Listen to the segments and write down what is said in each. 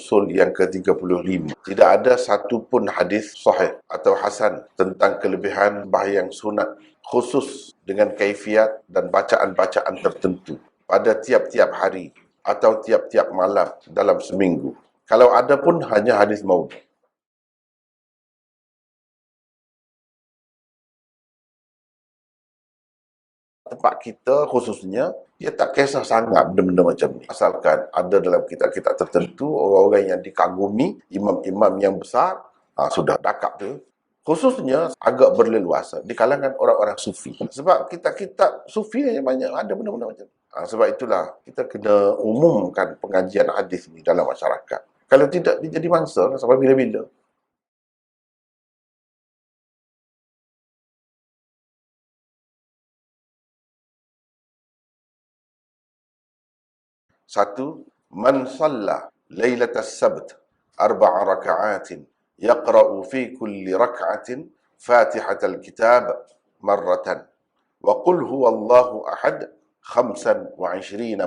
usul yang ke-35. Tidak ada satu pun hadis sahih atau hasan tentang kelebihan sembahyang sunat khusus dengan kaifiat dan bacaan-bacaan tertentu pada tiap-tiap hari atau tiap-tiap malam dalam seminggu. Kalau ada pun hanya hadis maudhu. Tempat kita khususnya, dia tak kisah sangat benda-benda macam ni. Asalkan ada dalam kitab-kitab tertentu, orang-orang yang dikagumi, imam-imam yang besar, sudah dakap tu. Khususnya agak berleluasa di kalangan orang-orang sufi. Sebab kitab-kitab sufi yang banyak ada benda-benda macam ni. Sebab itulah kita kena umumkan pengajian hadis ni dalam masyarakat. Kalau tidak, dia jadi mangsa sampai bila-bila. Satu, man salla lailatas sabt arba'a raka'atin yaqra'u fi kulli raka'atin fatihatal kitab marratan wa qul huwallahu ahad 25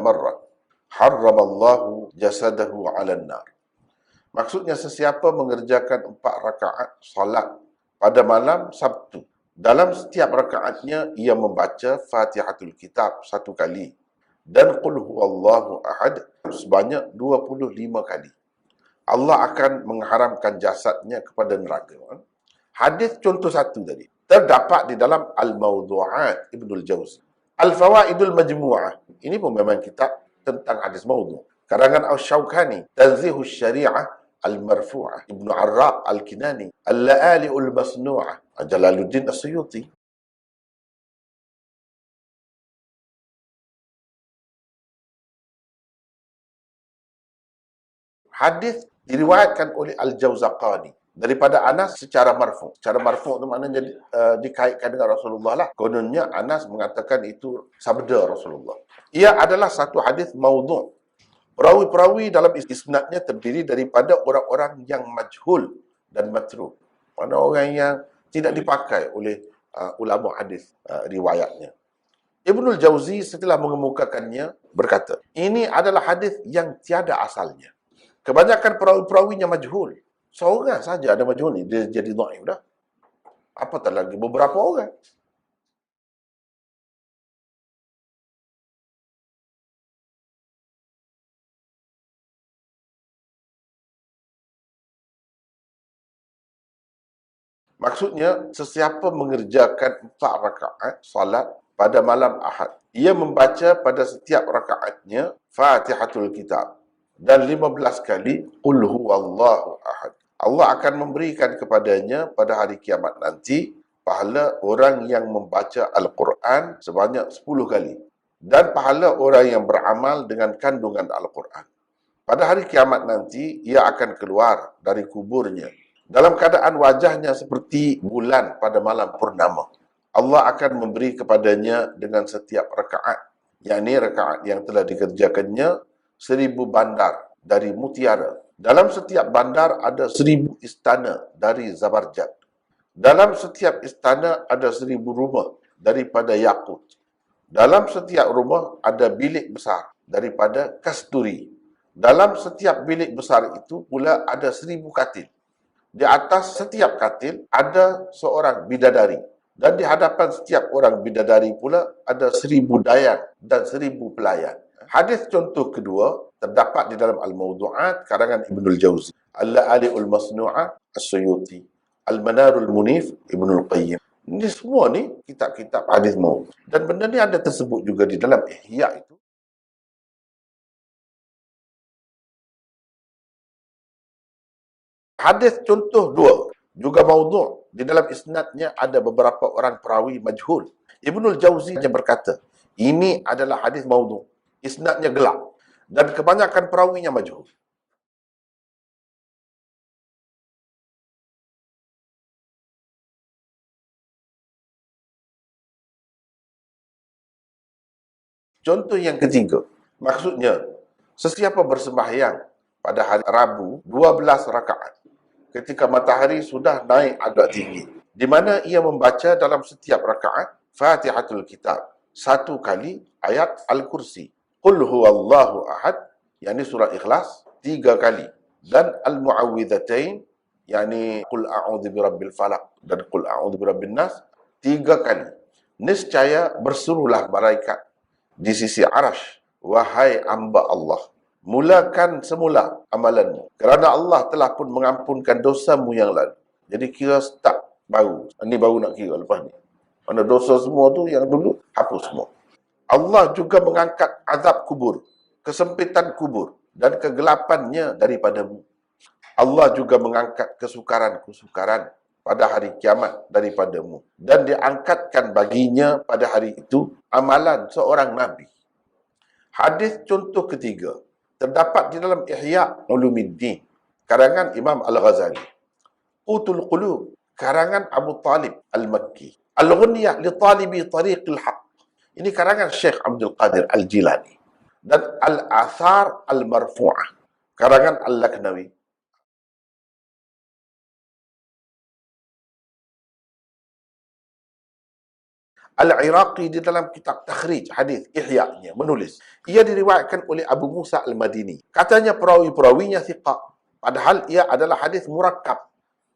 marrah harramallahu jasadahu 'alan nar. Maksudnya sesiapa mengerjakan 4 rakaat salat pada malam Sabtu, dalam setiap rakaatnya ia membaca Fatihatul Kitab 1 kali dan qul huwallahu ahad sebanyak 25 kali. Allah akan mengharamkan jasadnya kepada neraka. Hadis contoh 1 tadi terdapat di dalam Al-Mawdu'at Ibnul Jauzi. Al-Fawaidul Majmu'ah, ini pun memang kitab tentang hadis maudhu'. Karangan Asy-Syaukani, Tanzihus Syari'ah Al-Marfu'ah, Ibnu Arraq Al-Kinani, Al-La'ali'ul Masnu'ah, Jalaluddin As-Suyuti. Hadis diriwayatkan oleh Al-Jauzaqani daripada Anas secara marfu'. Secara marfu' itu maknanya dikaitkan dengan Rasulullah lah. Kononnya Anas mengatakan itu sabda Rasulullah. Ia adalah satu hadis maudhu'. Perawi-perawi dalam isnadnya terdiri daripada orang-orang yang majhul dan matruk. Mana orang yang tidak dipakai oleh ulama hadis riwayatnya. Ibnul Jauzi setelah mengemukakannya berkata, ini adalah hadis yang tiada asalnya. Kebanyakan perawi-perawinya majhul. Seorang saja ada majhul ni, dia jadi dhaif dah. Apatah lagi beberapa orang. Maksudnya, sesiapa mengerjakan 4 rakaat salat pada malam Ahad, ia membaca pada setiap rakaatnya Fatihatul Kitab dan 15 kali Qul huwallahu ahad. Allah akan memberikan kepadanya pada hari kiamat nanti pahala orang yang membaca Al-Quran sebanyak 10 kali dan pahala orang yang beramal dengan kandungan Al-Quran. Pada hari kiamat nanti, ia akan keluar dari kuburnya dalam keadaan wajahnya seperti bulan pada malam purnama. Allah akan memberi kepadanya dengan setiap rakaat, yakni rakaat yang telah dikerjakannya 1000 bandar dari mutiara. Dalam setiap bandar ada 1000 istana dari zabarjad. Dalam setiap istana ada 1000 rumah daripada yakut. Dalam setiap rumah ada bilik besar daripada kasturi. Dalam setiap bilik besar itu pula ada 1000 katil. Di atas setiap katil ada seorang bidadari. Dan di hadapan setiap orang bidadari pula ada 1000 dayang dan 1000 pelayan. Hadis contoh kedua terdapat di dalam Al-Mawdu'at karangan Ibnul Jauzi, Al-La'ali'ul Masnu'ah As-Suyuti, Al-Manarul Munif Ibnul Qayyim. Ini semua ni kitab-kitab hadis maudhu'. Dan benda ni ada tersebut juga di dalam Ihya itu. Hadis contoh 2 juga maudhu'. Di dalam isnadnya ada beberapa orang perawi majhul. Ibnul Jauzi yang berkata, ini adalah hadis maudhu'. Isnadnya gelap dan kebanyakan perawinya majhul. Contoh yang ketiga, maksudnya sesiapa bersembahyang pada hari Rabu 12 rakaat ketika matahari sudah naik agak tinggi, di mana ia membaca dalam setiap rakaat Fatihatul Kitab 1 kali, ayat Al-Kursi, Qul huwallahu ahad, yakni surah Ikhlas 3 kali, dan al-muawwidhatain, yakni qul a'udzu birabbil falaq dan qul a'udzu birabbin nas 3 kali. Niscaya berserulah malaikat di sisi arasy, wahai hamba Allah, mulakan semula amalanmu, kerana Allah telah pun mengampunkan dosamu yang lalu. Jadi kira start baru. Ini baru nak kira lepas ni. Mana dosa semua tu yang dulu hapus semua. Allah juga mengangkat azab kubur, kesempitan kubur dan kegelapannya daripadamu. Allah juga mengangkat kesukaran-kesukaran pada hari kiamat daripadamu, dan diangkatkan baginya pada hari itu amalan seorang Nabi. Hadis contoh ketiga terdapat di dalam Ihya Ulumuddin, karangan Imam Al-Ghazali. Qutul Qulub, karangan Abu Talib Al-Makki. Al-Ghunyah li Talibi Tariqil Haq, ini karangan Syekh Abdul Qadir Al-Jilani. Dan Al-Athar Al-Marfu'ah, karangan Al-Laknawi. Al-Iraqi di dalam kitab takhrij hadis Ihya-nya menulis, ia diriwayatkan oleh Abu Musa Al-Madini. Katanya perawi-perawinya thiqah, padahal ia adalah hadis murakkab.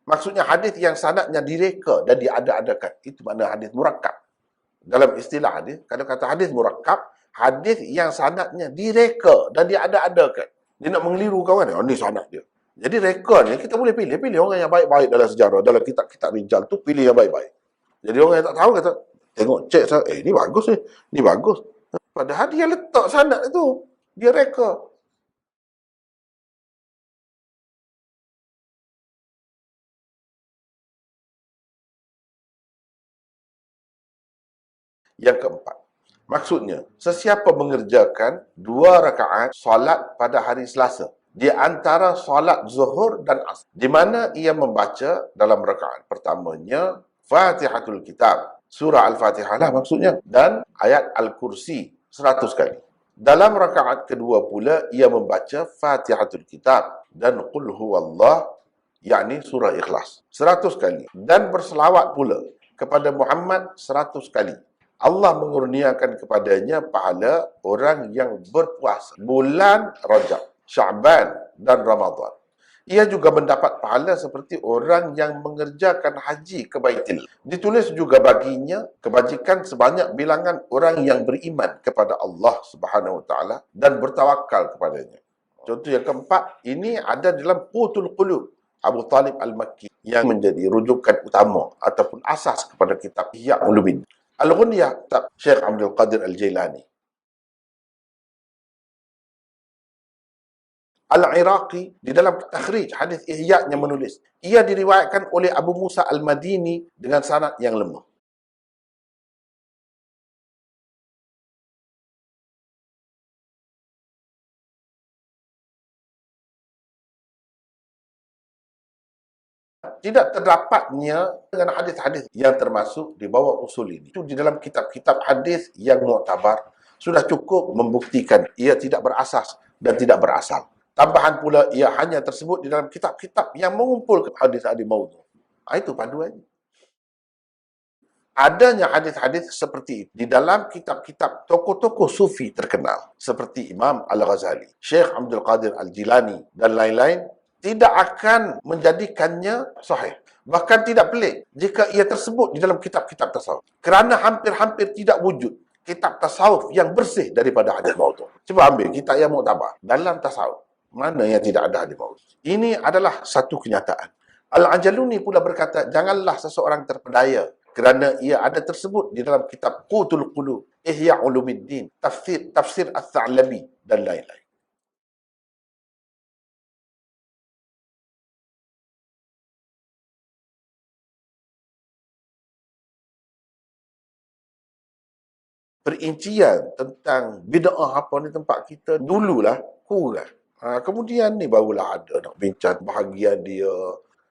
Maksudnya hadis yang sanadnya direka dan diada-adakan. Itu makna hadis murakkab. Dalam istilah hadis, kalau kata hadis murakkab, hadis yang sanadnya direka dan diada-adakan. Dia nak mengeliru kawan, oh ni sanad dia. Jadi reka ni kita boleh pilih orang yang baik-baik dalam sejarah, dalam kitab-kitab rijal tu pilih yang baik-baik. Jadi orang yang tak tahu kata, tengok, cek, ni bagus ni bagus. Padahal dia letak sanad itu, dia reka. Yang keempat, maksudnya, sesiapa mengerjakan 2 rakaat solat pada hari Selasa, di antara solat zuhur dan asar, di mana ia membaca dalam rakaat pertamanya Fatihatul Kitab, surah Al-Fatihah lah maksudnya, dan ayat Al-Kursi 100 kali. Dalam rakaat kedua pula, ia membaca Fatihatul Kitab dan Qul Huwallah, yakni surah Ikhlas 100 kali, dan berselawat pula kepada Muhammad 100 kali. Allah mengurniakan kepadanya pahala orang yang berpuasa bulan Rajab, Sya'ban dan Ramadan. Ia juga mendapat pahala seperti orang yang mengerjakan haji ke Baitul. Ditulis juga baginya kebajikan sebanyak bilangan orang yang beriman kepada Allah Subhanahu Wa Taala dan bertawakal kepadanya. Contoh yang keempat, ini ada dalam Qutul Qulub Abu Talib Al-Makki yang menjadi rujukan utama ataupun asas kepada kitab Ihya Ulumuddin. Al-Ghunyah, Syekh Abdul Qadir Al-Jilani. Al-Iraqi di dalam takhrij hadis Ihya-nya menulis, ia diriwayatkan oleh Abu Musa Al-Madini dengan sanad yang lemah. Tidak terdapatnya dengan hadis-hadis yang termasuk di bawah usul ini. Itu di dalam kitab-kitab hadis yang muktabar sudah cukup membuktikan ia tidak berasas dan tidak berasal. Tambahan pula, ia hanya tersebut di dalam kitab-kitab yang mengumpulkan hadis-hadis maudhu'. Itu panduannya. Adanya hadis-hadis seperti itu di dalam kitab-kitab tokoh-tokoh sufi terkenal seperti Imam Al-Ghazali, Syekh Abdul Qadir Al-Jilani dan lain-lain, tidak akan menjadikannya sahih. Bahkan tidak pelik jika ia tersebut di dalam kitab-kitab tasawuf. Kerana hampir-hampir tidak wujud kitab tasawuf yang bersih daripada hadis maudhu'. Cuba ambil kitab yang muktabar dalam tasawuf. Mana yang tidak ada hadis maudhu'? Ini adalah satu kenyataan. Al-Ajaluni pula berkata, janganlah seseorang terpedaya kerana ia ada tersebut di dalam kitab Qutul Qulub, Ihya Ulumuddin, Tafsir Al-Tha'labi dan lain-lain. Perincian tentang bid'ah apa ni tempat kita dululah kurang. Kemudian ni barulah ada nak bincang bahagian dia.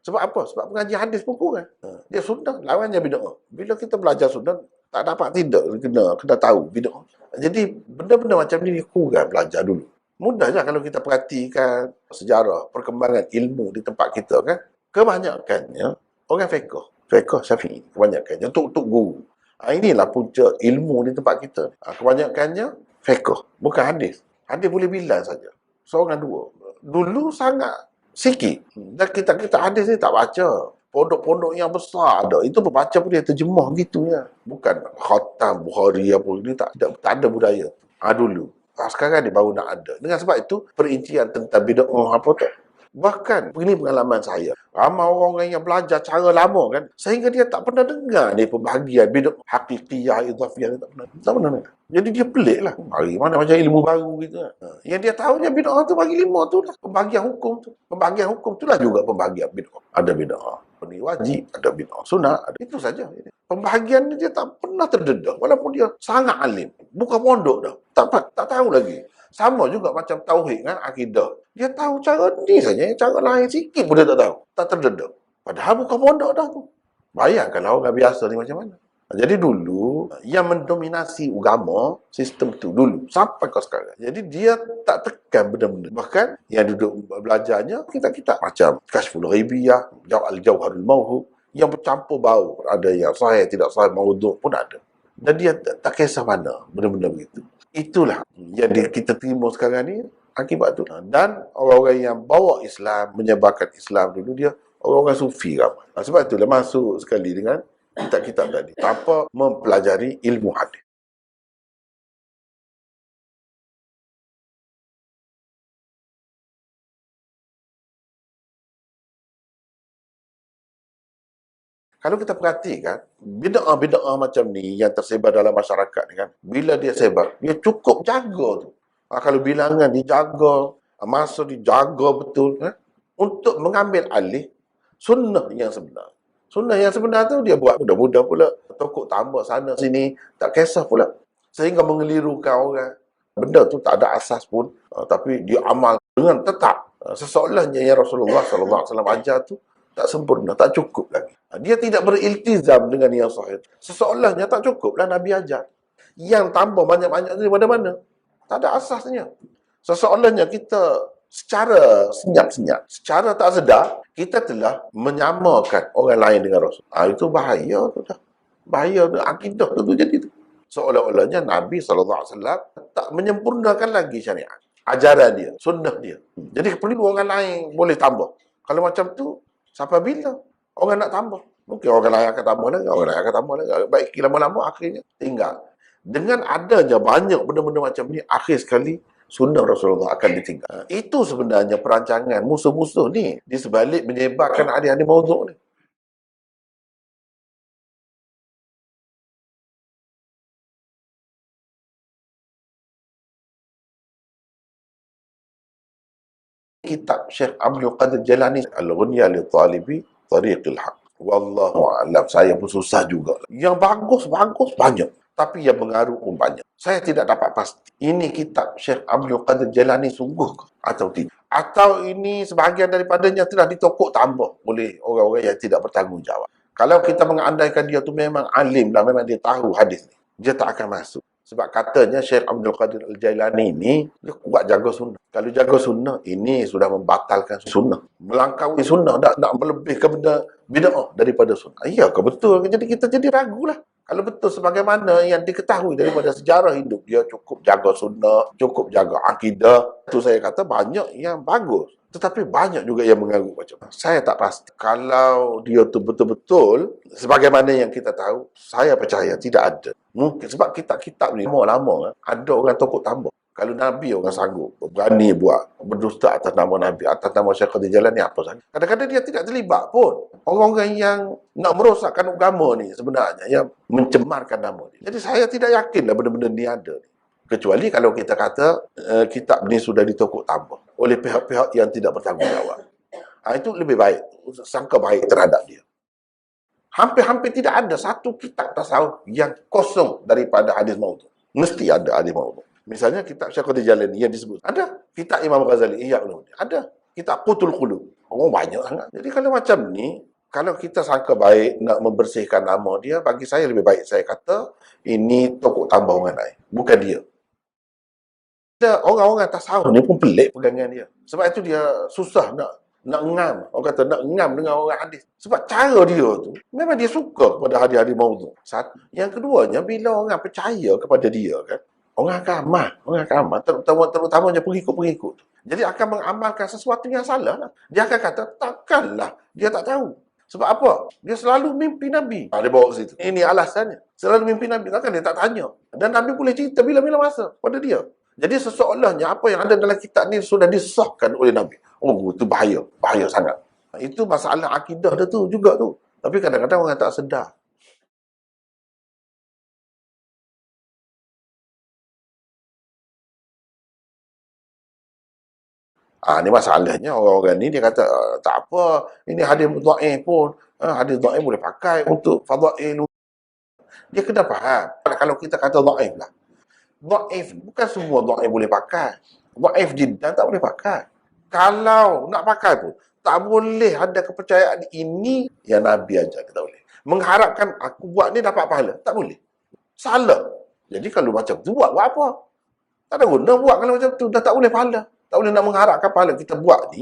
Sebab apa? Sebab pengajian hadis pun kurang. Dia sunnah, lawannya bid'ah. Bila kita belajar sunnah, tak dapat tidak kena tahu bid'ah. Jadi benda-benda macam ni kurang belajar dulu. Mudah je kalau kita perhatikan sejarah perkembangan ilmu di tempat kita kan. Kebanyakannya orang fiqh Syafi'i, kebanyakannya tok guru. Inilah punca ilmu di tempat kita. Kebanyakannya fiqh, bukan hadis. Hadis boleh bilang saja. Seorang dua. Dulu sangat Sikit. Dan kita hadis ni tak baca. Pondok-pondok yang besar ada. Itu pembaca pun dia terjemah gitu ya. Bukan khatam, Bukhari apa ini tak ada budaya. Dulu. Sekarang dia baru nak ada. Dengan sebab itu, perincian tentang bid'ah apa tu. Bahkan, ini pengalaman saya. Ramai orang yang belajar cara lama kan. Sehingga dia tak pernah dengar ni pembahagian bid'ah hakikiyah, idhafiyah. Tak pernah dengar. Jadi dia pelik lah. Hari mana macam ilmu baru gitu. Yang dia tahunya bid'ah tu bagi 5 tu lah. Pembahagian hukum tu. Pembahagian hukum tu lah juga pembahagian bid'ah. Ada bid'ah ni wajib, ada bid'ah sunnah. Itu saja. Pembahagian ni dia tak pernah terdedah. Walaupun dia sangat alim. Bukan pondok dah. Tak tahu lagi. Sama juga macam tauhid kan, akidah. Dia tahu cara ni saja, cara lain sikit pun dia tak tahu. Tak terdedah. Padahal bukan pondok dah tu. Bayangkan orang biasa ni macam mana. Jadi dulu, yang mendominasi agama, sistem tu dulu, sampai ke sekarang. Jadi dia tak tekan benda-benda. Bahkan yang duduk belajarnya, kita macam Kashful Ghaibiyah, Al-Jawharul Mawhub, yang bercampur bau. Ada yang sahih, tidak sahih, maudhu' pun ada. Dan dia tak kisah mana benda-benda begitu. Itulah yang kita terima sekarang ni, akibat tu. Dan orang-orang yang bawa Islam, menyebarkan Islam dulu, dia orang-orang sufi ramai. Sebab itulah masuk sekali dengan kitab-kitab tadi, tanpa mempelajari ilmu hadis. Kalau kita perhatikan, bid'ah macam ni yang tersebar dalam masyarakat ni kan, bila dia sebar, dia cukup jaga tu. Kalau bilangan dijaga, masa dijaga betul, untuk mengambil alih sunnah yang sebenar. Sunnah yang sebenar tu dia buat mudah-mudah pula. Tokok tambah sana sini, tak kisah pula. Sehingga mengelirukan orang. Benda tu tak ada asas pun, tapi dia amal dengan tetap. Seseolahnya yang Rasulullah SAW ajar tu tak sempurna, tak cukup lagi. Dia tidak beriltizam dengan yang sahih. Seseolahnya tak cukuplah Nabi ajar. Yang tambah banyak-banyak tu daripada mana? Tak ada asasnya. Seseolahnya kita secara senyap-senyap, secara tak sedar, kita telah menyamakan orang lain dengan Rasul. Itu bahaya tu dah. Bahaya tu, akidah tu jadi tu. Seolah-olahnya Nabi SAW tak menyempurnakan lagi syariat. Ajaran dia, sunnah dia. Jadi perlu orang lain boleh tambah. Kalau macam tu, sampai bila orang nak tambah? Mungkin orang lain akan tambah lagi, orang lain akan tambah lagi. Baik, lama-lama akhirnya tinggal. Dengan adanya banyak benda-benda macam ni, akhir sekali sunnah Rasulullah akan ditinggal. Itu sebenarnya perancangan musuh-musuh ni di sebalik menyebarkan hadis-hadis maudhu' ni. Kitab Syekh Abdul Qadir Jalani, Al-Ghunyah li Talibi Tariqil Haq. Wallahu a'lam. Saya pun susah juga. Yang bagus banyak, tapi yang mengaruh pun banyak. Saya tidak dapat pasti ini kitab Syekh Abdul Qadir Jalani sungguh ke atau tidak. Atau ini sebahagian daripadanya telah ditokok tambah oleh orang-orang yang tidak bertanggungjawab. Kalau kita mengandaikan dia tu memang alim lah, memang dia tahu hadis ni, dia tak akan masuk. Sebab katanya Syekh Abdul Qadir Al-Jailani ni dia kuat jaga sunnah. Kalau jaga sunnah, ini sudah membatalkan sunnah. Melangkaui sunnah, nak melebihkan benda bid'ah daripada sunnah. Ya ke betul? Jadi kita jadi ragulah. Kalau betul sebagaimana yang diketahui daripada sejarah hidup, dia cukup jaga sunnah, cukup jaga akidah. Itu saya kata banyak yang bagus. Tetapi banyak juga yang mengganggu macam mana. Saya tak pasti. Kalau dia tu betul-betul, sebagaimana yang kita tahu, saya percaya tidak ada. Mungkin sebab kitab-kitab ni lama-lama ada orang tokok tambah. Kalau Nabi orang sanggup, berani buat, berdusta atas nama Nabi, atas nama Syekh Qadir Jalani, apa saja. Kadang-kadang dia tidak terlibat pun. Orang-orang yang nak merosakkan agama ni sebenarnya, yang mencemarkan nama dia. Jadi saya tidak yakinlah benda-benda ni ada. Kecuali kalau kita kata kitab ni sudah ditokok tambah oleh pihak-pihak yang tidak bertanggungjawab. Itu lebih baik, sangka baik terhadap dia. Hampir-hampir tidak ada satu kitab tasawuf yang kosong daripada hadis maudhu'. Mesti ada hadis maudhu'. Misalnya kitab Syekh Qadir Jalani yang disebut. Ada. Kitab Imam Ghazali, Ihya Ulumuddin. Ada. Kitab Qutul Qulub. Banyak sangat. Jadi kalau macam ni, kalau kita sangka baik nak membersihkan nama dia, bagi saya lebih baik saya kata, ini tokok tambah orang lain. Bukan dia. Orang-orang tasawuf ni pun pelik pegangan dia. Sebab itu dia susah nak ngam. Orang kata nak ngam dengan orang hadis. Sebab cara dia tu, memang dia suka kepada hadis-hadis maudhu'. Yang keduanya, bila orang percaya kepada dia kan, orang akan amal. Terutamanya pengikut-pengikut. Jadi akan mengamalkan sesuatu yang salah lah. Dia akan kata, takkanlah dia tak tahu. Sebab apa? Dia selalu mimpi Nabi. Dia bawa ke situ. Ini alasannya. Selalu mimpi Nabi. Takkan dia tak tanya. Dan Nabi boleh cerita bila-bila masa pada dia. Jadi seseolahnya apa yang ada dalam kitab ni sudah disahkan oleh Nabi. Oh, itu bahaya. Bahaya sangat. Itu masalah akidah dia tu juga tu. Tapi kadang-kadang orang tak sedar. Ni masalahnya orang-orang ni dia kata tak apa, ini hadis dhaif pun, hadis dhaif boleh pakai untuk fadail. Dia kena faham. Kalau kita kata dhaif lah. Dhaif bukan semua dhaif boleh pakai. Dhaif jiddan tak boleh pakai. Kalau nak pakai pun tak boleh ada kepercayaan ini yang Nabi ajar kita boleh. Mengharapkan aku buat ni dapat pahala, tak boleh. Salah. Jadi kalau macam tu buat apa? Tak ada guna buat kalau macam tu, dah tak boleh pahala. Tak boleh nak mengharapkan pahala kita buat ni